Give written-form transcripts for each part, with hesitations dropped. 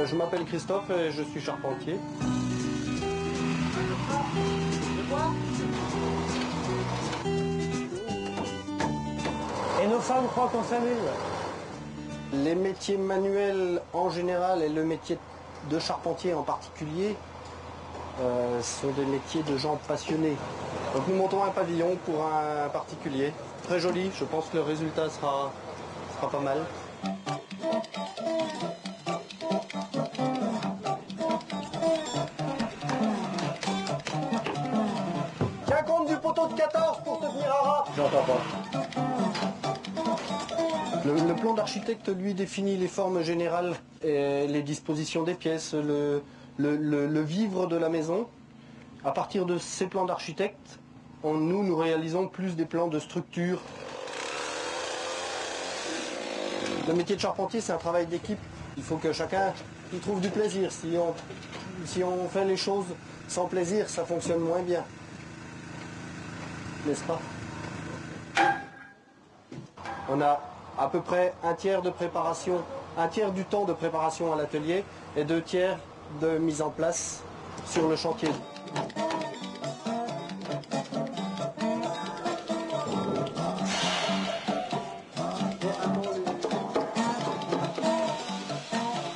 Je m'appelle Christophe et je suis charpentier. Et nos femmes croient qu'on s'amuse. Les métiers manuels en général et le métier de charpentier en particulier sont des métiers de gens passionnés. Donc nous montons un pavillon pour un particulier. Très joli, je pense que le résultat sera pas mal. Tiens compte du poteau de 14 pour te tenir à ras. J'entends pas. Le plan d'architecte, lui, définit les formes générales et les dispositions des pièces, le vivre de la maison. À partir de ces plans d'architecte, nous réalisons plus des plans de structure. Le métier de charpentier, c'est un travail d'équipe. Il faut que chacun y trouve du plaisir. Si on fait les choses sans plaisir, ça fonctionne moins bien. N'est-ce pas? On a à peu près un tiers de préparation, un tiers du temps de préparation à l'atelier et 2 tiers de mise en place sur le chantier.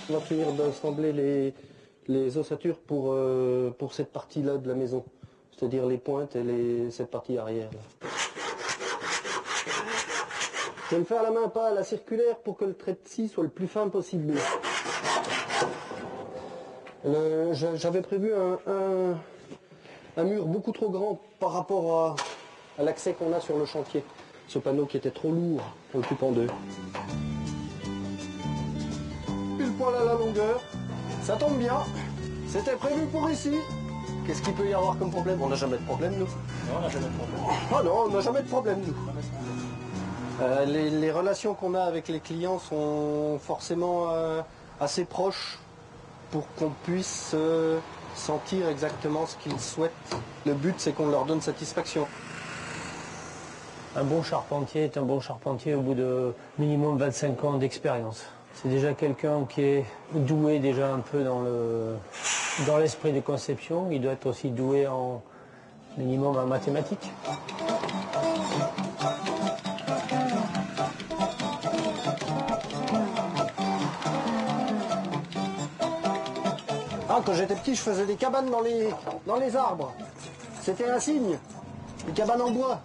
On va finir d'assembler les ossatures pour cette partie-là de la maison, c'est-à-dire les pointes et cette partie arrière. Là. Je vais le faire à la main, pas à la circulaire, pour que le trait de scie soit le plus fin possible. J'avais prévu un mur beaucoup trop grand par rapport à l'accès qu'on a sur le chantier. Ce panneau qui était trop lourd, on le coupe en 2. Pile poil à la longueur, ça tombe bien, c'était prévu pour ici. Qu'est-ce qu'il peut y avoir comme problème? On n'a jamais de problème, nous. Non, on n'a jamais de problème. Ah non, on n'a jamais de problème, nous. Les relations qu'on a avec les clients sont forcément assez proches pour qu'on puisse sentir exactement ce qu'ils souhaitent. Le but, c'est qu'on leur donne satisfaction. Un bon charpentier est un bon charpentier au bout de minimum 25 ans d'expérience. C'est déjà quelqu'un qui est doué déjà un peu dans l'esprit de conception. Il doit être aussi doué en minimum en mathématiques. Quand j'étais petit, je faisais des cabanes dans les arbres. C'était un signe. Des cabanes en bois.